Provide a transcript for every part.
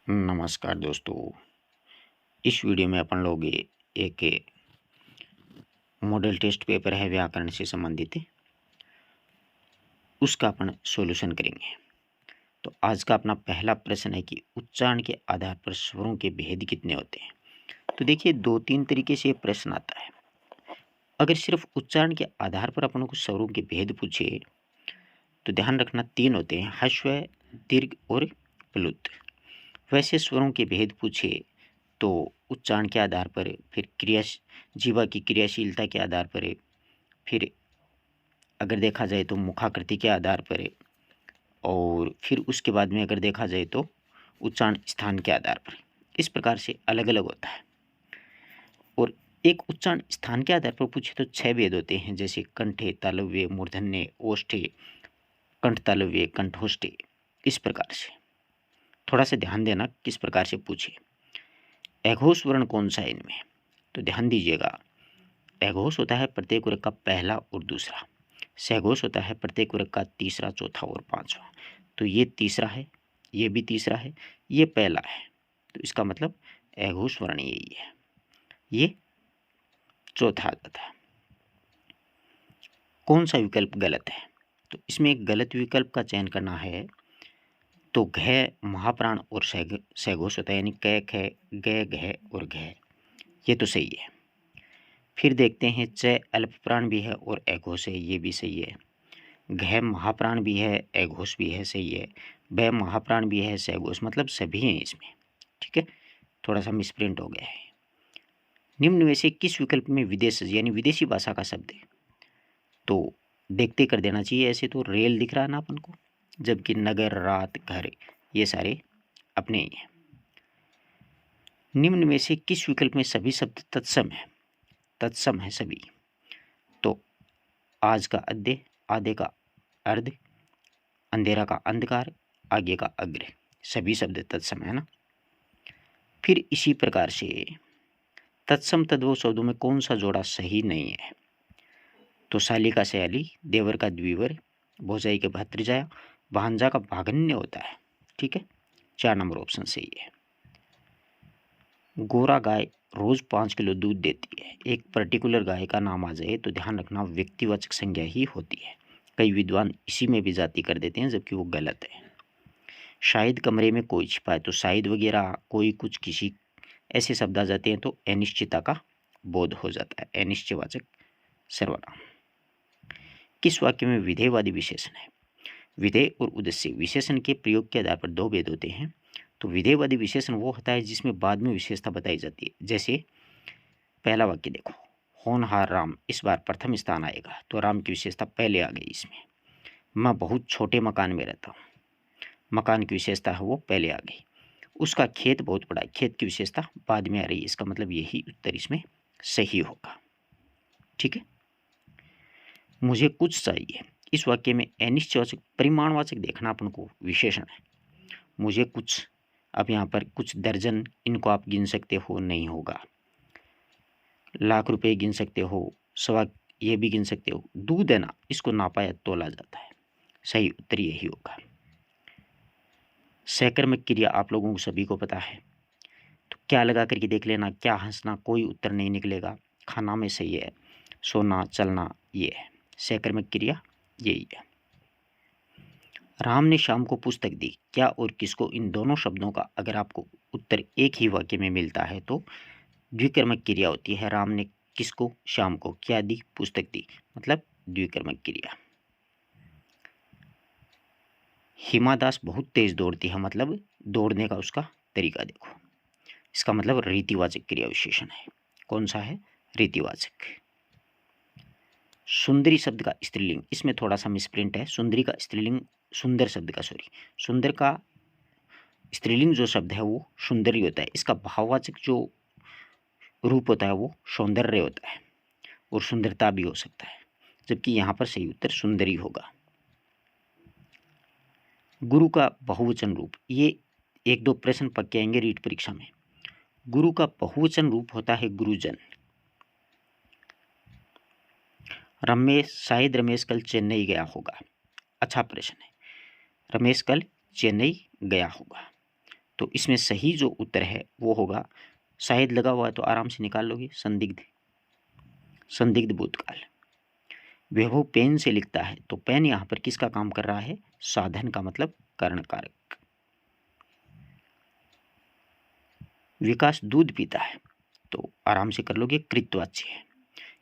नमस्कार दोस्तों। इस वीडियो में अपन लोग एक मॉडल टेस्ट पेपर है व्याकरण से संबंधित, उसका अपन सॉल्यूशन करेंगे। तो आज का अपना पहला प्रश्न है कि उच्चारण के आधार पर स्वरों के भेद कितने होते हैं। तो देखिए, दो तीन तरीके से ये प्रश्न आता है। अगर सिर्फ उच्चारण के आधार पर अपन को स्वरों के भेद पूछे तो ध्यान रखना तीन होते हैं: ह्रस्व, दीर्घ और प्लुत। वैसे स्वरों के भेद पूछे तो उच्चारण के आधार पर, फिर जीवा की क्रियाशीलता के आधार पर, फिर अगर देखा जाए तो मुखाकृति के आधार पर, और फिर उसके बाद में अगर देखा जाए तो उच्चारण स्थान के आधार पर, इस प्रकार से अलग अलग होता है। और एक उच्चारण स्थान के आधार पर पूछे तो 6 भेद होते हैं, जैसे कंठे, तालव्य, मूर्धन्य, ओष्ठे, कंठ तालव्य, कंठोष्ठे। इस प्रकार से थोड़ा सा ध्यान देना किस प्रकार से पूछे। एघोष वर्ण कौन सा है इनमें, तो ध्यान दीजिएगा। एघोष होता है प्रत्येक वर्ग का पहला और दूसरा। सघोष होता है प्रत्येक वर्ग का तीसरा, चौथा और पांचवा। तो ये तीसरा है, ये भी तीसरा है, ये पहला है। तो इसका मतलब एघोष वर्ण यही है, ये चौथा आ जाता है। कौन सा विकल्प गलत है, तो इसमें एक गलत विकल्प का चयन करना है। तो घ महाप्राण और सघोष होता है, यानी कै, ख, ग, घ और घ, ये तो सही है। फिर देखते हैं च अल्प प्राण भी है और एघोष है, ये भी सही है। घ महाप्राण भी है, एघोष भी है, सही है। ब महाप्राण भी है, सघोष, मतलब सभी हैं इसमें। ठीक है, थोड़ा सा मिसप्रिंट हो गया है। निम्न में से किस विकल्प में विदेश यानी विदेशी भाषा का शब्द है, तो देखते कर देना चाहिए। ऐसे तो रेल दिख रहा है ना अपन को, जबकि नगर, रात, घर ये सारे अपने ही हैं। निम्न में से किस विकल्प में सभी शब्द तत्सम है, तत्सम है सभी। तो आज का अद्य, आधे का अर्ध, अंधेरा का अंधकार, आगे का अग्र, सभी शब्द तत्सम है ना। फिर इसी प्रकार से तत्सम तद्भव शब्दों में कौन सा जोड़ा सही नहीं है, तो शाली का शयाली, देवर का द्विवर, भोजाई के भद्रजाया, भांजा का भागन्य होता है। ठीक है, 4 नंबर ऑप्शन सही है। गोरा गाय रोज 5 किलो दूध देती है। एक पर्टिकुलर गाय का नाम आ जाए तो ध्यान रखना व्यक्तिवाचक संज्ञा ही होती है। कई विद्वान इसी में भी जाति कर देते हैं, जबकि वो गलत है। शायद कमरे में कोई छिपा है, तो शायद वगैरह कोई कुछ किसी ऐसे शब्द आ जाते हैं तो अनिश्चितता का बोध हो जाता है, अनिश्चयवाचक सर्वनाम। किस वाक्य में विधेयवादी विशेषण है। विधेय और उद्देश्य विशेषण के प्रयोग के आधार पर 2 भेद होते हैं। तो विधेयवादी विशेषण वो होता है जिसमें बाद में विशेषता बताई जाती है। जैसे पहला वाक्य देखो, होनहार राम इस बार प्रथम स्थान आएगा, तो राम की विशेषता पहले आ गई इसमें। मैं बहुत छोटे मकान में रहता हूँ, मकान की विशेषता है वो पहले आ गई। उसका खेत बहुत बड़ा है, खेत की विशेषता बाद में आ रही है। इसका मतलब यही उत्तर इसमें सही होगा। ठीक है, मुझे कुछ चाहिए, इस वाक्य में अनिश्चयवाचक परिमाणवाचक देखना अपन को विशेषण है। मुझे कुछ, अब यहाँ पर कुछ दर्जन, इनको आप गिन सकते हो, नहीं होगा। लाख रुपए गिन सकते हो, सवा ये भी गिन सकते हो। दूध है ना, इसको नापा या तोला जाता है। सही उत्तर यही होगा। सकर्मक क्रिया आप लोगों को सभी को पता है, तो क्या लगा करके देख लेना। क्या हंसना, कोई उत्तर नहीं निकलेगा। खाना में सही है, सोना, चलना ये है। सकर्मक क्रिया यही है। राम ने श्याम को पुस्तक दी, क्या और किसको, इन दोनों शब्दों का अगर आपको उत्तर एक ही वाक्य में मिलता है तो द्विकर्मक क्रिया होती है। राम ने किसको, श्याम को क्या दी, पुस्तक दी, मतलब द्विकर्मक क्रिया। हिमा दास बहुत तेज दौड़ती है, मतलब दौड़ने का उसका तरीका देखो। इसका मतलब रीतिवाचक क्रिया विशेषण है। कौन सा है, रीतिवाचक। सुंदरी शब्द का स्त्रीलिंग, इसमें थोड़ा सा मिसप्रिंट है। सुंदरी का स्त्रीलिंग, सुंदर शब्द का, सॉरी, सुंदर का स्त्रीलिंग जो शब्द है वो सुंदरी होता है। इसका भाववाचक जो रूप होता है वो सौंदर्य होता है, और सुंदरता भी हो सकता है, जबकि यहाँ पर सही उत्तर सुंदरी होगा। गुरु का बहुवचन रूप, ये 1-2 प्रश्न पक्के आएंगे रीट परीक्षा में। गुरु का बहुवचन रूप होता है गुरुजन। रमेश, शायद रमेश कल चेन्नई गया होगा। अच्छा प्रश्न है, रमेश कल चेन्नई गया होगा, तो इसमें सही जो उत्तर है वो होगा, शायद लगा हुआ है तो आराम से निकाल लोगे, संदिग्ध, संदिग्ध भूतकाल। वैभव पेन से लिखता है, तो पेन यहाँ पर किसका काम कर रहा है, साधन का मतलब करण कारक। विकास दूध पीता है, तो आराम से कर लोगे, कृतवाच्य है,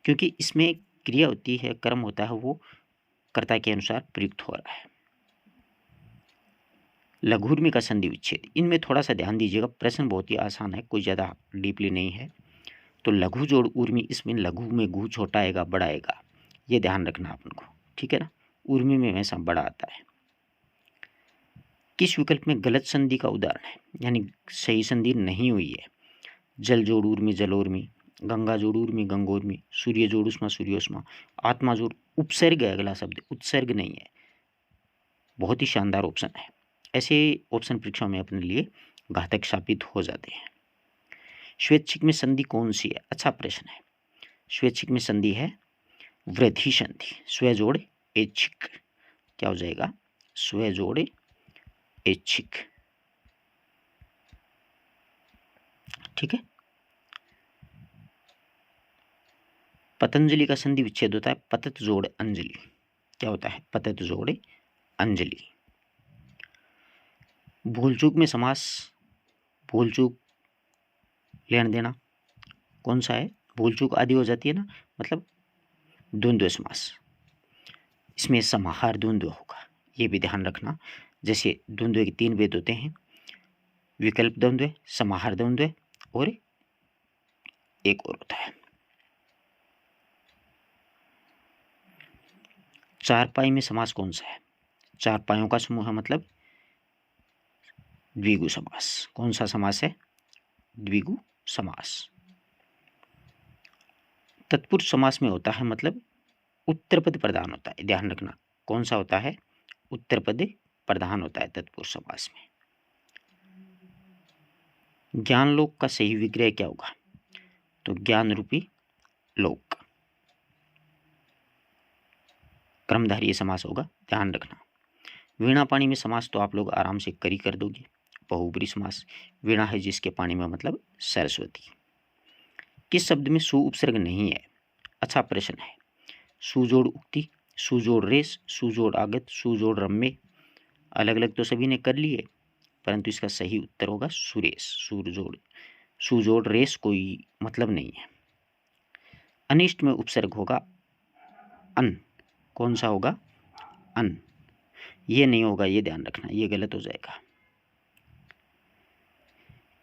क्योंकि इसमें क्रिया होती है, कर्म होता है, वो कर्ता के अनुसार प्रयुक्त हो रहा है। लघुर्मी का संधि विच्छेद, इनमें थोड़ा सा ध्यान दीजिएगा, प्रश्न बहुत ही आसान है, कोई ज़्यादा डीपली नहीं है। तो लघु जोड़ उर्मी, इसमें लघु में घू छोटा आएगा, बड़ा आएगा, ये ध्यान रखना अपन को, ठीक है ना। उर्मी में हमेशा बड़ा आता है। किस विकल्प में गलत संधि का उदाहरण है, यानी सही संधि नहीं हुई है। जल जोड़ उर्मी, जलोर्मी, गंगा जोड़ उर्मी, गंगोर्मी, सूर्य जोड़ उष्मा, सूर्योष्मा, आत्मा जोड़ उपसर्ग है, अगला शब्द उत्सर्ग नहीं है। बहुत ही शानदार ऑप्शन है, ऐसे ऑप्शन परीक्षाओं में अपने लिए घातक साबित हो जाते हैं। स्वैच्छिक में संधि कौन सी है, अच्छा प्रश्न है। स्वैच्छिक में संधि है वृद्धि संधि, स्व जोड़ ऐच्छिक, क्या हो जाएगा, स्व जोड़ ऐच्छिक, ठीक है। पतंजलि का संधि विच्छेद होता है पतत जोड़ अंजलि, क्या होता है, पतत जोड़ अंजलि। भूलचूक में समास, भूलचूक लेन देना कौन सा है, भूलचूक आदि हो जाती है ना, मतलब द्वंद्व समास, इसमें समाहार द्वंद्व होगा, ये भी ध्यान रखना। जैसे द्वंद्व के 3 भेद होते हैं, विकल्प द्वंद्व, समाहार द्वंद्व और एक और होता है। चारपाई में समास कौन सा है, चार पायों का समूह है, मतलब द्विगु समास, कौन सा समास है, द्विगु समास। तत्पुरुष समास में होता है, मतलब उत्तर पद प्रधान होता है, ध्यान रखना, कौन सा होता है, उत्तर पद प्रधान होता है तत्पुरुष समास में। ज्ञान लोक का सही विग्रह क्या होगा, तो ज्ञान रूपी लोक, क्रमधारीय समास होगा, ध्यान रखना। वीणा पानी में समास तो आप लोग आराम से करी कर दोगे, बहुब्री समास, वीणा है जिसके पानी में, मतलब सरस्वती। किस शब्द में सु उपसर्ग नहीं है, अच्छा प्रश्न है। सुजोड़ उक्ति, सुजोड़ रेस, सुजोड़ आगत, सुजोड़ रम्य, अलग अलग तो सभी ने कर लिए, परंतु इसका सही उत्तर होगा सुरेश, सुरजोड़, सुजोड़ रेस कोई मतलब नहीं है। अनिष्ट में उपसर्ग होगा अन, कौन सा होगा, अन, ये नहीं होगा, ये ध्यान रखना, ये गलत हो जाएगा।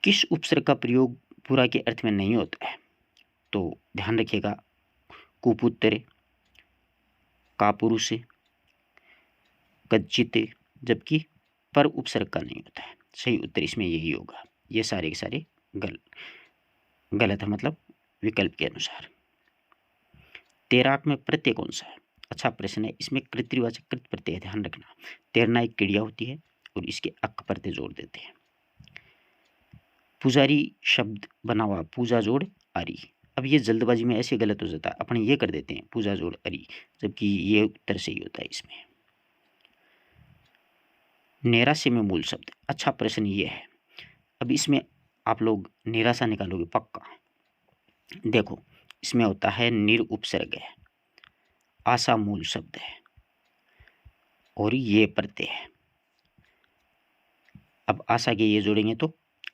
किस उपसर्ग का प्रयोग पुरा के अर्थ में नहीं होता है, तो ध्यान रखिएगा, कुपुत्तरे, कापुरुषे, कच्चिते, जबकि पर उपसर्ग का नहीं होता है। सही उत्तर इसमें यही होगा, ये सारे के सारे गलत है, मतलब विकल्प के अनुसार। तैराक में प्रत्यय कौन सा है, अच्छा प्रश्न है, इसमें कृतवाचक कृत प्रत्यय, ध्यान रखना। तैरना एक क्रिया होती है और इसके अक प्रत्यय जोड़ देते हैं। पुजारी शब्द बना हुआ पूजा जोड़ आरी, अब ये जल्दबाजी में ऐसे गलत हो जाता है, अपन ये कर देते हैं पूजा जोड़ अरी, जबकि ये उत्तर सही होता है इसमें। नैराश्य में मूल शब्द, अच्छा प्रश्न ये है। अब इसमें आप लोग निराशा निकालोगे पक्का, देखो इसमें होता है निर उपसर्ग है, आशा मूल शब्द है और ये प्रत्यय है। अब आशा के ये जोड़ेंगे तो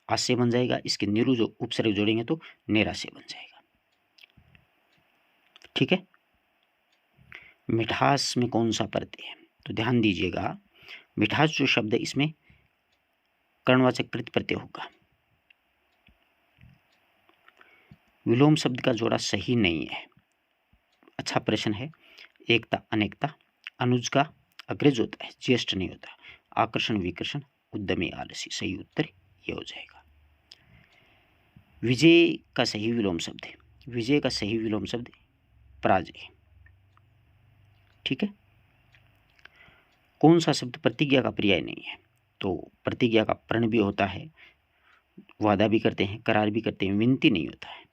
आशय बन जाएगा, इसके निरु जो उपसर्ग जोड़ेंगे तो निराशय बन जाएगा, ठीक है। मिठास में कौन सा प्रत्यय है, तो ध्यान दीजिएगा, मिठास जो शब्द है इसमें कर्णवाचक कृत प्रत्यय होगा। विलोम शब्द का जोड़ा सही नहीं है, अच्छा प्रश्न है। एकता अनेकता, अनुज का अग्रज होता है, ज्येष्ठ नहीं होता। आकर्षण विकर्षण, उद्यमी आलसी, सही उत्तर ये हो जाएगा। विजय का सही विलोम शब्द है, विजय का सही विलोम शब्द पराजय, ठीक है। कौन सा शब्द प्रतिज्ञा का पर्याय नहीं है, तो प्रतिज्ञा का प्रण भी होता है, वादा भी करते हैं, करार भी करते हैं, विनती नहीं होता है,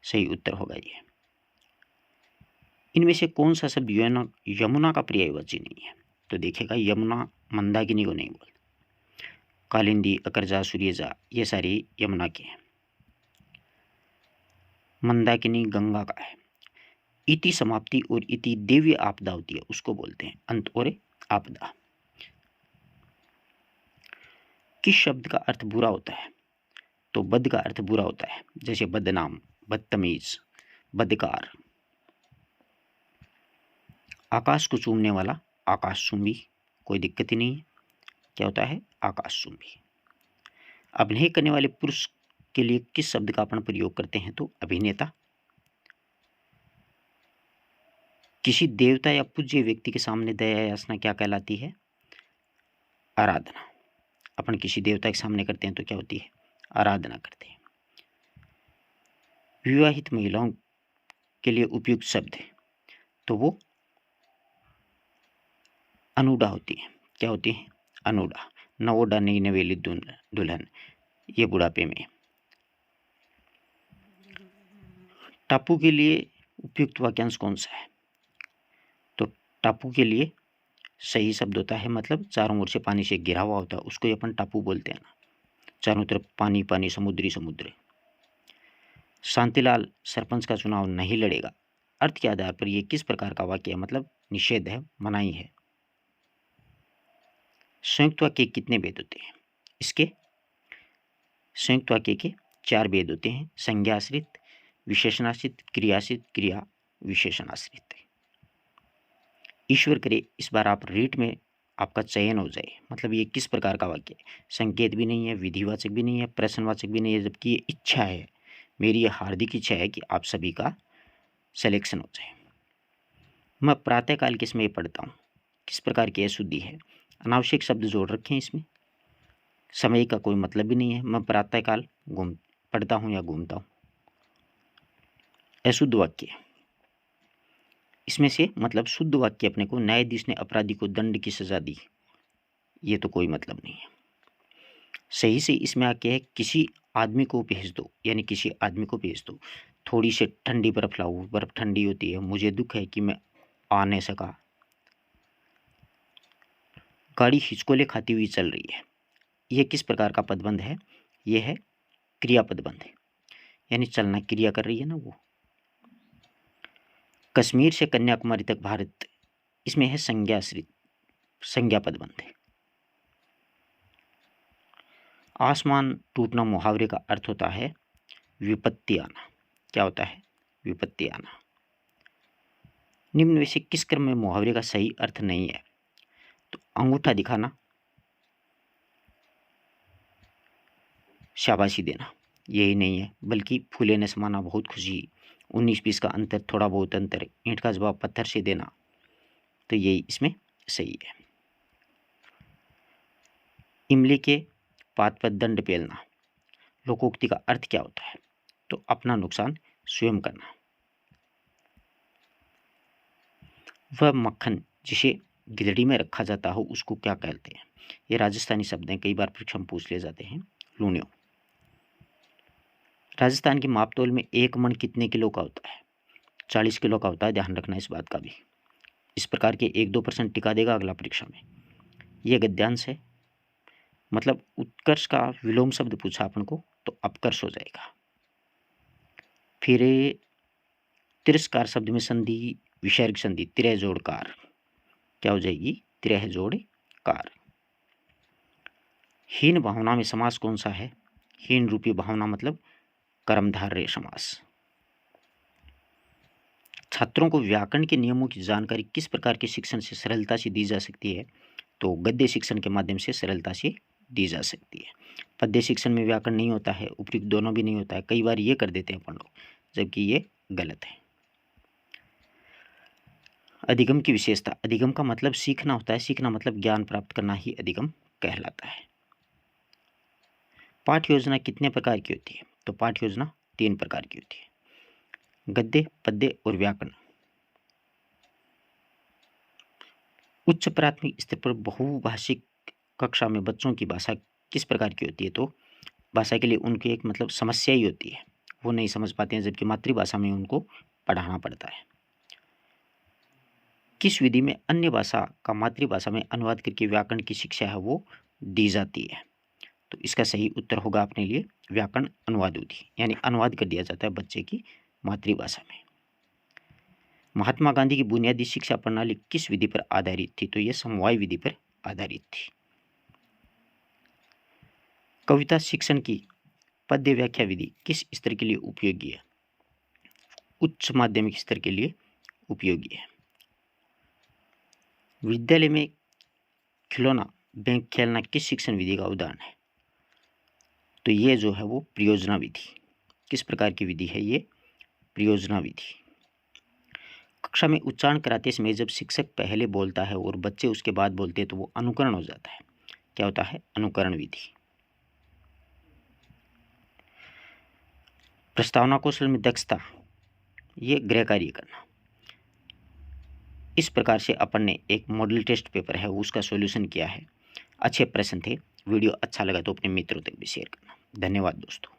सही उत्तर होगा ये। इनमें से कौन सा शब्द यमुना का पर्यायवाची नहीं है, तो देखिएगा यमुना मंदाकिनी को नहीं बोलते, कालिंदी, अकरजा, सूर्यजा ये सारे यमुना के हैं। मंदाकिनी गंगा का है। इति समाप्ति और इति दिव्य आपदा होती है, उसको बोलते हैं अंत और आपदा। किस शब्द का अर्थ बुरा होता है? तो बद का अर्थ बुरा होता है, जैसे बदनाम, बदतमीज, बदकार। आकाश को चूमने वाला आकाशचुंबी, कोई दिक्कत ही नहीं है, क्या होता है? आकाशचुंबी। अभिनय करने वाले पुरुष के लिए किस शब्द का अपन प्रयोग करते हैं? तो अभिनेता। किसी देवता या पूज्य व्यक्ति के सामने दया याचना क्या कहलाती है? आराधना। अपन किसी देवता के सामने करते हैं तो क्या होती है? आराधना करते हैं। विवाहित महिलाओं के लिए उपयुक्त शब्द है तो वो अनुडा होती है। क्या होती है? अनुडा। नवोडा नई नवेली दुल्हन, ये बुढ़ापे में। टापू के लिए उपयुक्त वाक्यांश कौन सा है? तो टापू के लिए सही शब्द होता है, मतलब चारों ओर से पानी से घिरा हुआ होता है, उसको अपन टापू बोलते हैं ना, चारों तरफ पानी पानी, समुद्री समुद्र। शांतिलाल सरपंच का चुनाव नहीं लड़ेगा, अर्थ के आधार पर यह किस प्रकार का वाक्य है? मतलब निषेध है, मनाही है। संयुक्त वाक्य कितने भेद होते हैं? इसके संयुक्त वाक्य के 4 भेद होते हैं, संज्ञाश्रित, विशेषणाश्रित, क्रियाश्रित, क्रिया विशेषणाश्रित। ईश्वर करे इस बार आप रीट में आपका चयन हो जाए, मतलब ये किस प्रकार का वाक्य है? संकेत भी नहीं है, विधिवाचक भी नहीं है, प्रश्नवाचक भी नहीं है, जबकि ये इच्छा है, मेरी ये हार्दिक इच्छा है कि आप सभी का सिलेक्शन हो जाए। मैं प्रातःकाल किस में पढ़ता हूँ, किस प्रकार की अशुद्धि है? अनावश्यक शब्द जोड़ रखे हैं इसमें, समय का कोई मतलब भी नहीं है। मैं प्रातःकाल पढ़ता हूँ या घूमता हूँ, अशुद्ध वाक्य। इसमें से मतलब शुद्ध वाक्य अपने को, न्यायाधीश ने अपराधी को दंड की सजा दी, ये तो कोई मतलब नहीं है। सही से इसमें आके है किसी आदमी को भेज दो, यानी किसी आदमी को भेज दो, थोड़ी सी ठंडी बर्फ लाओ, बर्फ ठंडी होती है, मुझे दुख है कि मैं आ नहीं सका। गाड़ी हिचकोले खाती हुई चल रही है, यह किस प्रकार का पदबंध है? यह है क्रिया पदबंध है, यानी चलना क्रिया कर रही है ना वो। कश्मीर से कन्याकुमारी तक भारत, इसमें है संज्ञाश्रित, संज्ञा पदबंध है। आसमान टूटना मुहावरे का अर्थ होता है विपत्ति आना। क्या होता है? विपत्ति आना। निम्न में से किस क्रम में मुहावरे का सही अर्थ नहीं है? तो अंगूठा दिखाना, शाबाशी देना, यही नहीं है, बल्कि फूले ने समाना बहुत खुशी, 19-20 का अंतर, थोड़ा बहुत अंतर, ईंट का जवाब पत्थर से देना, तो यही इसमें सही है। इमली के पात पर दंड पेलना, लोकोक्ति का अर्थ क्या होता है? तो अपना नुकसान स्वयं करना। वह मक्खन जिसे गिलहरी में रखा जाता हो उसको क्या कहते हैं? ये राजस्थानी शब्द हैं, कई बार परीक्षा में पूछ ले जाते हैं। लूनियो। राजस्थान की मापतोल में 1 मन कितने किलो का होता है? 40 किलो का होता है, ध्यान रखना इस बात का भी। इस प्रकार के 1-2 प्रश्न टिका देगा अगला परीक्षा में। यह गद्यांश है, मतलब उत्कर्ष का विलोम शब्द पूछा अपन को तो अपकर्ष हो जाएगा। फिर तिरस्कार शब्द में संधि, विसर्ग संधि, तिरह जोड़ कार, क्या हो जाएगी? तिरह जोड़ कार। हीन भावना में समास कौन सा है? हीन रूपी भावना मतलब कर्मधारय समास। छात्रों को व्याकरण के नियमों की जानकारी किस प्रकार के शिक्षण से सरलता से दी जा सकती है? तो गद्य शिक्षण के माध्यम से सरलता से दी जा सकती है। पद्य शिक्षण में व्याकरण नहीं होता है, उपयुक्त दोनों भी नहीं होता है, कई बार ये कर देते हैं अपन लोग, जबकि ये गलत है। अधिगम की विशेषता, अधिगम का मतलब सीखना होता है, सीखना मतलब ज्ञान प्राप्त करना ही अधिगम कहलाता है। पाठ योजना कितने प्रकार की होती है? तो पाठ योजना 3 प्रकार की होती है, गद्य, पद्य और व्याकरण। उच्च प्राथमिक स्तर पर बहुभाषिक कक्षा में बच्चों की भाषा किस प्रकार की होती है? तो भाषा के लिए उनकी एक मतलब समस्या ही होती है, वो नहीं समझ पाते हैं, जबकि मातृभाषा में उनको पढ़ाना पड़ता है। किस विधि में अन्य भाषा का मातृभाषा में अनुवाद करके व्याकरण की शिक्षा है वो दी जाती है? तो इसका सही उत्तर होगा अपने लिए व्याकरण अनुवाद विधि, यानी अनुवाद कर दिया जाता है बच्चे की मातृभाषा में। महात्मा गांधी की बुनियादी शिक्षा प्रणाली किस विधि पर आधारित थी? तो यह समवाय विधि पर आधारित थी। कविता शिक्षण की पद्य व्याख्या विधि किस स्तर के लिए उपयोगी है? उच्च माध्यमिक स्तर के लिए उपयोगी है। विद्यालय में खिलौना बैंक खेलना किस शिक्षण विधि का उदाहरण है? तो ये जो है वो प्रयोजना विधि। किस प्रकार की विधि है ये? प्रयोजना विधि। कक्षा में उच्चारण कराते समय जब शिक्षक पहले बोलता है और बच्चे उसके बाद बोलते हैं तो वो अनुकरण हो जाता है। क्या होता है? अनुकरण विधि। प्रस्तावना कौशल में दक्षता, ये गृह कार्य करना। इस प्रकार से अपन ने एक मॉडल टेस्ट पेपर है उसका सॉल्यूशन किया है। अच्छे प्रश्न थे। वीडियो अच्छा लगा तो अपने मित्रों तक भी शेयर करना। धन्यवाद दोस्तों।